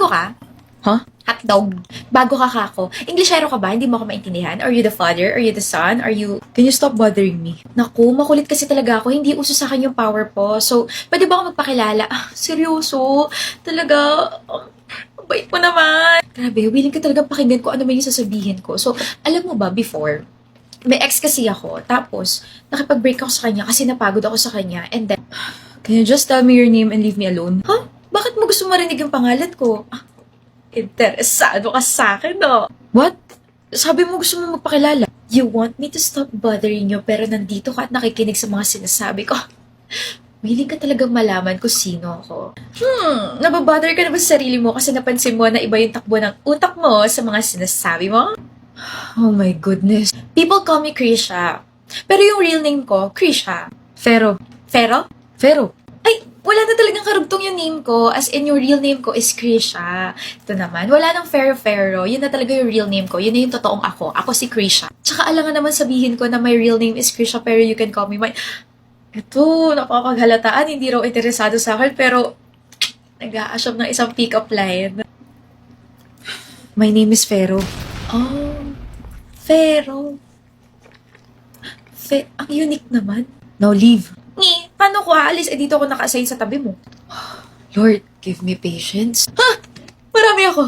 ka? Huh? Hotdog. Bago ka kako. Englishero ka ba? Hindi mo ako maintindihan? Are you the father? Are you the son? Are you... Can you stop bothering me? Naku, makulit kasi talaga ako. Hindi uso sa akin yung power po. So, pwede ba ako magpakilala? Seryoso? Talaga? Bait mo naman. Grabe, willing ka talaga pakinggan ko ano man yung sasabihin ko. So, alam mo ba, before, may ex kasi ako. Tapos, nakipag-break ako sa kanya kasi napagod ako sa kanya. And then, Can you just tell me your name and leave me alone? huh? Bakit mo gusto marinig yung pangalan ko? Interesado ka sa akin, no? What? Sabi mo gusto mo magpakilala. You want me to stop bothering you pero nandito ka at nakikinig sa mga sinasabi ko. Willing ka talagang malaman kung sino ako. Nababother ka na ba sa sarili mo kasi napansin mo na iba yung takbo ng utak mo sa mga sinasabi mo? Oh my goodness. People call me Krisha. Pero yung real name ko, Krisha. Fero. Fero? Fero. Ay, wala na talagang karugtong yung name ko. As in, yung real name ko is Krisha. Ito naman, wala nang Fero. Yun na talaga yung real name ko. Yun na yung totoong ako. Ako si Krisha. Tsaka alangan naman sabihin ko na my real name is Krisha pero you can call me my... Ito, napapaghalataan. Hindi raw interesado sa akin pero nag-a-assume ng isang pick-up line. My name is Fero. Oh, Fero. Ang unique naman. Now leave. Paano ko aalis? Dito ako naka-assign sa tabi mo. Lord, give me patience. Marami ako.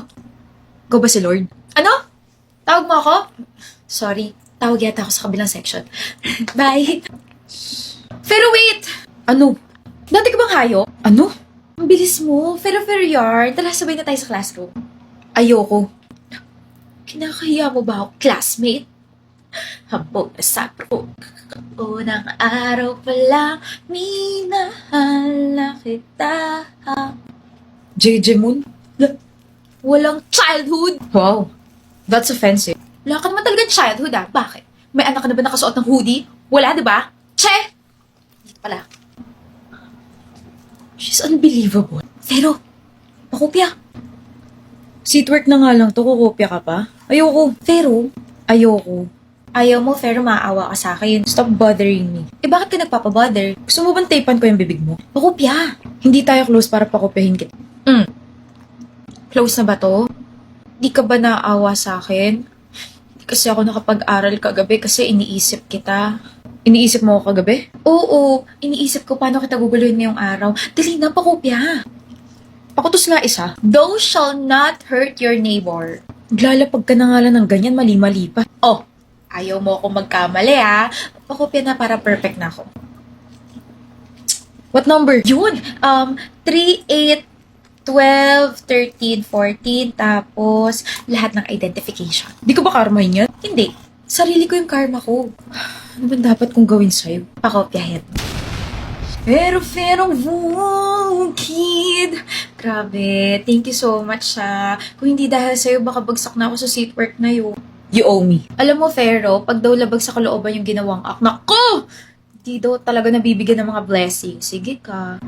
Go ba si Lord? Ano? Tawag mo ako? Sorry, tawag yata ako sa kabilang section. Bye. Pero wait! Ano? Dati ka bang hayo? Ano? Ang bilis mo. Pero yard. Tala, sabay na tayo sa classroom. Ayoko. Kinakahiya mo ba ako, classmate? Habog na sa pro. Unang araw pa lang, minahal na kita. JJ Moon? Walang childhood. Wow. That's offensive. Wala ka naman talagang childhood ah. Bakit? May anak ka na ba nakasuot ng hoodie? Wala, di ba? Che! Hindi pala. She's unbelievable. Pero, pakopya. Seatwork na nga lang to, kukopya ka pa? Ayoko. Pero, Ayoko. ayaw mo, pero maawa ka sa akin. Stop bothering me. Bakit ka nagpapabother? Gusto mo bang tapean ko yung bibig mo? Pakopya. Hindi tayo close para pakopyahin kita. Close na ba to? Di ka ba naawa sa akin? Di kasi ako nakapag-aral kagabi kasi iniisip kita. Iniisip mo ako kagabi? Oo, iniisip ko paano kita guguluhin ngayong araw. Dali na, pakopya. Pakutos nga isa. Thou shall not hurt your neighbor. Naglalapag ka na nga lang ng ganyan, mali-mali pa. Oh, ayaw mo ako magkamali ha. Pakopya na para perfect na ako. What number? Yun, 3, 8, 12, 13, 14, tapos lahat ng identification. Di ko ba karmahin yan? Hindi, sarili ko yung karma ko. Ano ba dapat kong gawin sa'yo? Pakopyahin. Pero, wow, kid. Grabe, thank you so much ha. Kung hindi dahil sa'yo, baka bagsak na ako sa seatwork na yun. You owe me. Alam mo, Fero, pag daw labag sa kalooban yung ginawang act, nako! Di daw talaga nabibigyan ng mga blessings. Sige ka.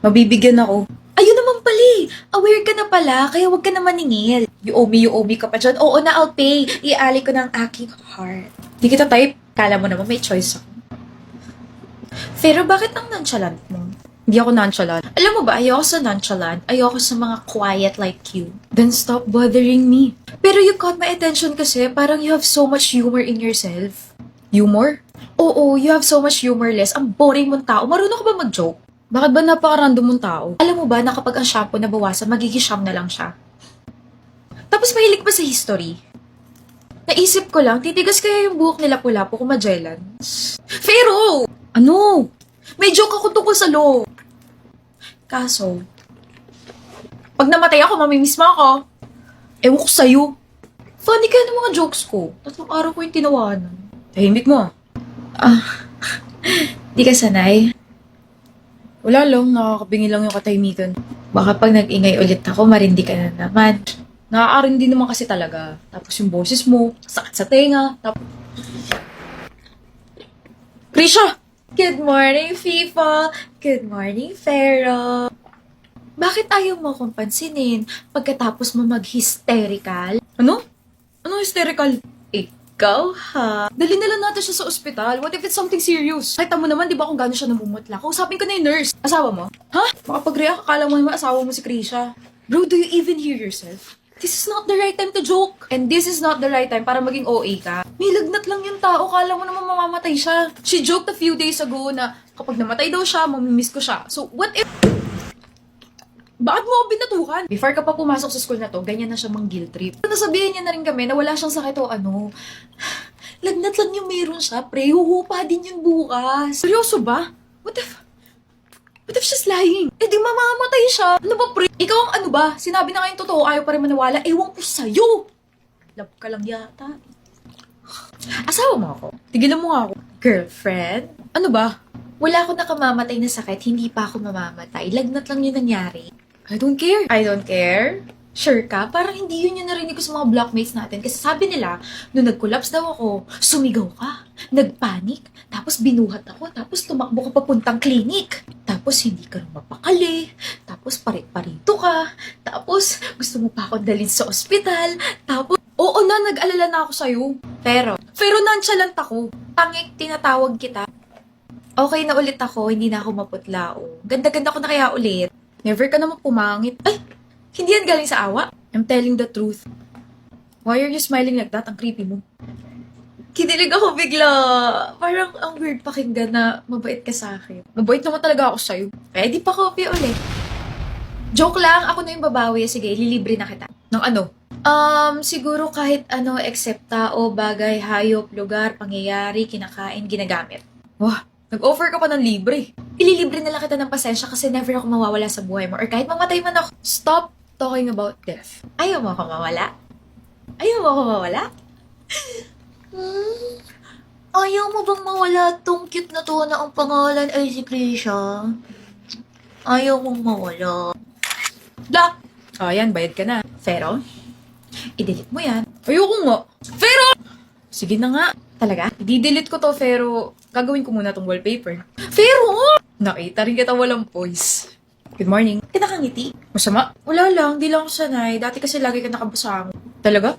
Mabibigyan ako. Ayun naman pala eh. Aware ka na pala, kaya wag ka na maningil. You owe me ka pa dyan. Oo na, I'll pay. Iali ko ng aking heart. Di kita type. Kala mo naman may choice ako. Pero bakit ang nonchalant mo? Hindi ako nonchalant. Alam mo ba, ayoko sa nonchalant. Ayoko sa mga quiet like you. Then stop bothering me. Pero you caught my attention kasi parang you have so much humor in yourself. Humor? Oo, you have so much humorless. Ang boring mong tao. Marunong ka ba mag-joke? Bakit ba napaka-random mong tao? Alam mo ba na kapag ang shampoo nabawasan, magiging siyam na lang siya? Tapos mahilig pa sa history. Naisip ko lang, titigas kaya yung buhok nila pula-po kung Magellan. Pero, Ano? may joke ako tungkol sa law. Kaso, pag namatay ako, mamimiss mo ako. Ewan ko sa'yo. Funny kaya ng mga jokes ko. 3 araw ko yung tinawanan. Tahimik mo. Di ka sanay? Wala lang, nakakabingi lang yung katahimikan. Baka pag nag-ingay ulit ako, marindi ka na naman. Nakakaarindi naman kasi talaga. Tapos yung boses mo, sakit sa tenga. Krisha! Good morning, FIFA! Good morning, Fero! Bakit ayaw mo akong pansinin pagkatapos mo mag-hysterical? Ano? Ano hysterical? Ikaw, ha? Dali na lang natin siya sa ospital. What if it's something serious? Kahit mo naman, di ba kung gano'n siya namumutla? Kausapin ko na yung nurse. Asawa mo? Ha? Makapag-react, akala mo naman asawa mo si Krisha. Bro, do you even hear yourself? This is not the right time to joke. And this is not the right time para maging OA ka. May lagnat lang yung tao, kala mo naman mamamatay siya. She joked a few days ago na kapag namatay daw siya, mamimiss ko siya. So, what if... Bakit mo ako binatukan? Before ka pa pumasok sa school na to, ganyan na siya mang guilt trip. Nasabihin niya na rin kami na wala siyang sakit o ano. Lagnat lang yung meron siya, pre. Huhupa din yun bukas. Seryoso ba? What if she's lying? Eh di mamamatay siya. Ano ba, pre? Ikaw ang ano ba? Sinabi na nga yung totoo, ayaw pa rin maniwala. Ewan ko sa'yo. Love ka lang yata. Asawa mo ako? Tigilan mo nga ako. Girlfriend? Ano ba? Wala ako nakamamatay na sakit, hindi pa ako mamamatay. Lagnat lang yung nangyari. I don't care. I don't care. Sure ka? Parang hindi yun yung narinig ko sa mga blockmates natin. Kasi sabi nila, nung nag-collapse daw ako, sumigaw ka, nagpanik, tapos binuhat ako, tapos tumakbo ka papuntang klinik. Tapos hindi ka rin mapakali, tapos parit-parito ka, tapos gusto mo pa ako dalhin sa ospital, tapos... Oo na, nag-alala na ako sa'yo. Pero Nonchalant ako. tangik, tinatawag kita. Okay na ulit ako, hindi na ako maputlao. Ganda-ganda ko na kaya ulit. Never ka naman pumangit. Ay, hindi yan galing sa awa. I'm telling the truth. Why are you smiling like that? Ang creepy mo. Kinilig ako bigla. Parang ang weird pakinggan na mabait ka sa akin. Mabait naman talaga ako sa'yo. Pwede pa kopya ulit. Joke lang, ako na yung babawi. Sige, lilibre na kita. Ng ano? Siguro kahit ano except tao, bagay, hayop, lugar, pangyayari, kinakain, ginagamit. Wah, nag-offer ka pa ng libre. Ililibre na lang kita ng pasensya kasi never ako mawawala sa buhay mo. Or kahit mamatay man ako. Stop talking about death. Ayaw mo ako mawala? Ayaw mo ako mawala? Ayaw mo bang mawala tong cute na to na ang pangalan ay si Krisha? Ayaw mong mawala. Da! Oh, yan, bayad ka na. Pero, i-delete mo yan. Ayoko nga. Pero! Sige na nga. Talaga? I-delete ko to, pero gagawin ko muna tong wallpaper. Pero! Nakita rin kita walang voice. Good morning. Kinakangiti. Masama? Wala lang, di lang ako sanay. Dati kasi lagi ka nakabasang. Talaga?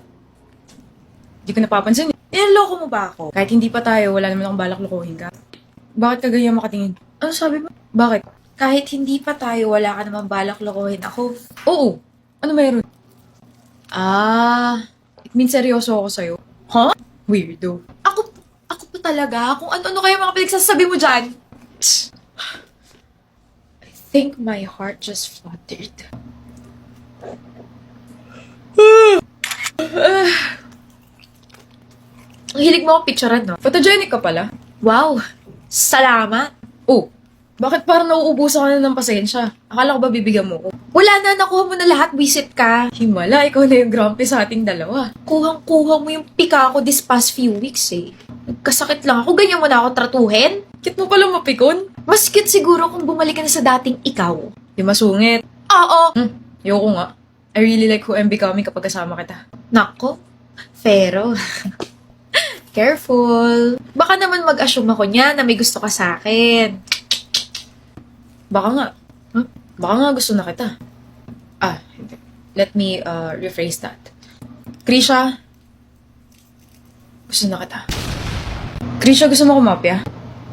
Hindi ko napapansin. Niloloko mo ba ako? Kahit hindi pa tayo, wala naman akong balak lokohin ka. Bakit ka ganyan makatingin? Ano sabi mo? Bakit? Kahit hindi pa tayo, wala ka naman balak lokohin ako. Oo. Ano meron? Ah, It means seryoso ako sa'yo. huh? Weirdo. Ako pa talaga? Kung ano-ano kayo mga pinagsasabi mo dyan? I think my heart just fluttered. Ang hilig mo akong picturean, no? Photogenic ka pala. Wow! Salamat! Oh, bakit parang nauubusan ka na ng pasensya? Akala ko ba bibigyan mo ko? Wala na, nakuha mo na lahat, visit ka. Himala, ikaw na yung grumpy sa ating dalawa. Kuhang-kuha mo yung pika ko this past few weeks eh. Nagkasakit lang ako, ganyan mo na ako tratuhin. Cute mo pala mapikon. Mas cute siguro kung bumalik ka na sa dating ikaw. Di masungit. Oo! Ayoko nga. I really like who I'm becoming kapag kasama kita. Nako, pero... Careful. Baka naman mag-assume ako niya na may gusto ka sa akin. Baka nga. Huh? Baka nga gusto na kita. Hindi. Let me rephrase that. Krisha, gusto na kita. Krisha, gusto mo kumapya?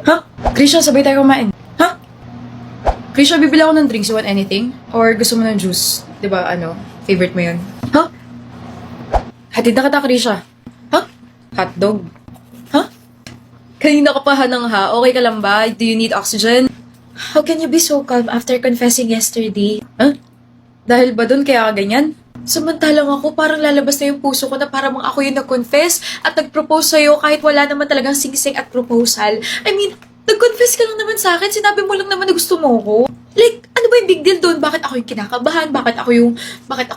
Ha? Krisha, sabay tayo kumain. Ha? Krisha, bibili ako ng drinks. You want anything? Or gusto mo ng juice? Diba, favorite mo yun? Ha? Hatid na kita, Krisha. Ha? Hotdog. Ha? Kanina ka pa hanang-ha. Okay ka lang ba? Do you need oxygen? How can you be so calm after confessing yesterday? Ha? Dahil ba doon kaya ka ganyan? Samantalang ako, parang lalabas na yung puso ko na parang ako yung nag-confess at nag-propose sa'yo kahit wala naman talagang singsing at proposal. I mean, nag-confess ka lang naman sa akin. Sinabi mo lang naman na gusto mo ko. Like, ano ba yung big deal doon? Bakit ako yung kinakabahan? Bakit ako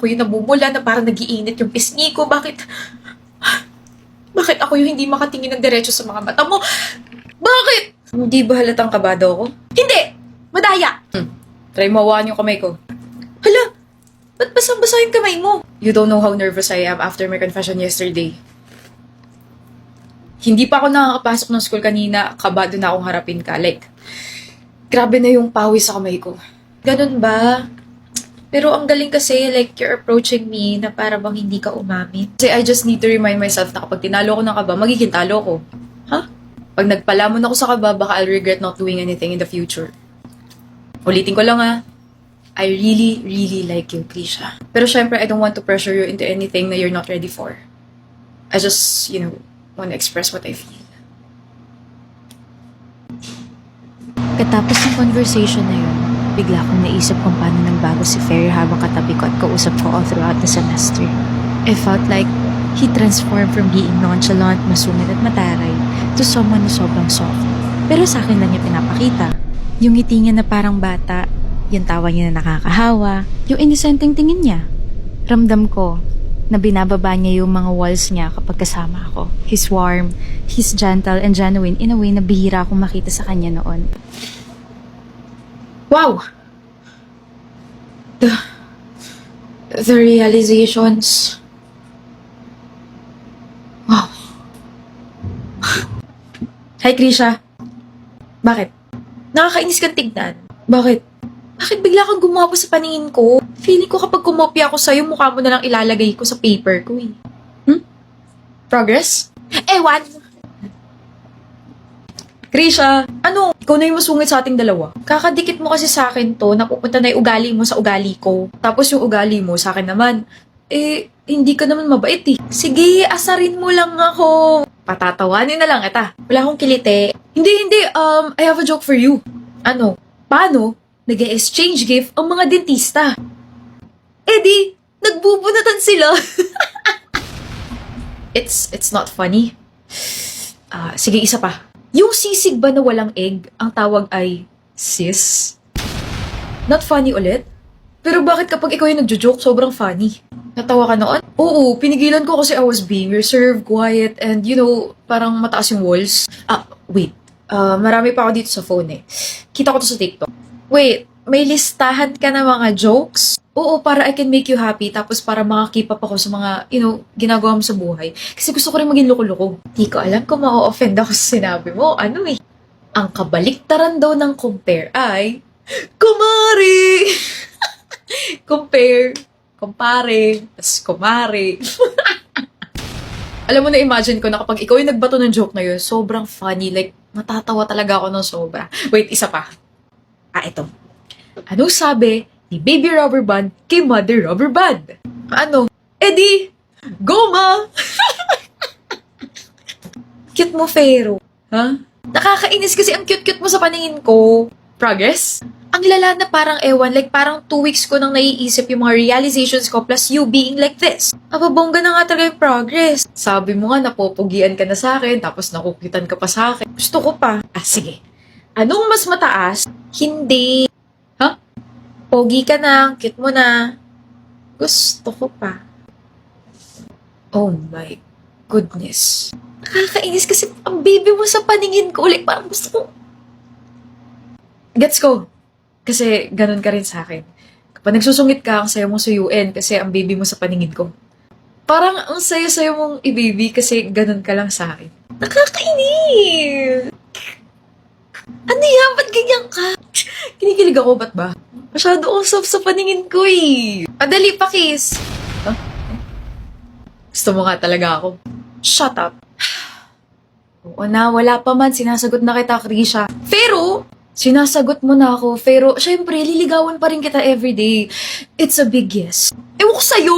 yung namumula na parang nagiinit yung pisngi ko? Bakit ako yung hindi makatingin ng diretso sa mga mata mo? Bakit? Hindi ba halatang kabado ako? Hindi! Madaya! Try mo hawakan yung kamay ko. Hala! Ba't basang-basa yung kamay mo? You don't know how nervous I am after my confession yesterday. Hindi pa ako nakakapasok ng school kanina, kabado na akong harapin ka. Like, grabe na yung pawis sa kamay ko. Ganun ba? Pero ang galing kasi, like, you're approaching me na para bang hindi ka umamin. Kasi I just need to remind myself na kapag tinalo ko ng kaba, magiging talo ko. Ha? Pag nagpalamon ako sa kaba, baka I'll regret not doing anything in the future. Ulitin ko lang I really, really like you, Krisha. Pero syempre, I don't want to pressure you into anything na you're not ready for. I just, want to express what I feel. Katapos ng conversation na yun, bigla akong naisip kung paano nagbago si Fair habang katabi ko at kausap ko all throughout the semester. I felt like he transformed from being nonchalant, masungit at mataray to someone na sobrang soft. Pero sa akin lang niya pinapakita. Yung ngiti niya na parang bata, yung tawa niya na nakakahawa, yung inosenteng tingin niya. Ramdam ko na binababa niya yung mga walls niya kapag kasama ako. He's warm, he's gentle and genuine in a way na bihira akong makita sa kanya noon. Wow! The realizations. Wow. Hi, Krisha. Bakit? Nakakainis kang tignan. Bakit? Bakit bigla kang gumapo sa paningin ko? Feeling ko kapag kumopya ako sa'yo, mukha mo na lang ilalagay ko sa paper ko eh. Progress? Ewan! Krisha, ano? Ikaw na yung masungit sa ating dalawa. Kakadikit mo kasi sa akin to, napupunta na yung ugali mo sa ugali ko. Tapos yung ugali mo sa akin naman, hindi ka naman mabait eh. Sige, asarin mo lang ako. Patatawanin na lang kita. Wala akong kilite. Hindi, I have a joke for you. Ano? Paano nag-exchange gift ang mga dentista? Di, nagbubunatan sila. It's not funny. Sige, isa pa. Yung sisig ba na walang egg, ang tawag ay sis? Not funny ulit? Pero bakit kapag ikaw yung nagjo-joke, sobrang funny? Natawa ka noon? Oo, pinigilan ko kasi I was being reserved, quiet, and parang mataas yung walls. Wait. Marami pa ako dito sa phone eh. Kita ko to sa TikTok. Wait, may listahan ka na mga jokes? Oo, para I can make you happy, tapos para makakip up ako sa mga, ginagawa mo sa buhay. Kasi gusto ko rin maging loko-loko. Di ko alam kung ma-offend ako sa sinabi mo. Ang kabaliktaran daw ng compare ay, kumari! Kumpare, tas kumare. Alam mo, na-imagine ko na kapag ikaw yung nagbato ng joke na yun, sobrang funny. Like, matatawa talaga ako ng sobra. Wait, isa pa. Ito. Anong sabi ni Baby Rubber Band kay Mother Rubber Band? Ano? Di, goma! Cute mo, Fero. Ha? Nakakainis kasi ang cute-cute mo sa paningin ko. Progress? Ang lala na parang ewan, like parang 2 weeks ko nang naiisip yung mga realizations ko plus you being like this. Ababongga na nga talaga yung progress. Sabi mo nga, napopogian ka na sa akin, tapos nakukitan ka pa sa akin. Gusto ko pa. Sige. Anong mas mataas? Hindi. Ha? Pogi ka na, cute mo na. Gusto ko pa. Oh my goodness. Nakakainis kasi ang baby mo sa paningin ko. Like parang gusto ko. Gets ko. Kasi ganun ka rin sa akin. Kapag nagsusungit ka, ang sayo mong suyuin kasi ang baby mo sa paningin ko. Parang ang sayo-sayo mong i-baby kasi ganun ka lang sa akin. Nakakainis! Ano yan? Ba't ganyan ka? Kinikilig ako, ba't ba? Masyado akong soft sa paningin ko eh. Dali pa, kiss. Huh? Gusto mo nga talaga ako. Shut up. Oo na, wala pa man. Sinasagot na kita, Krisha. Pero, sinasagot mo na ako, pero syempre, liligawan pa rin kita everyday. It's a big yes. Ewan ko sa'yo.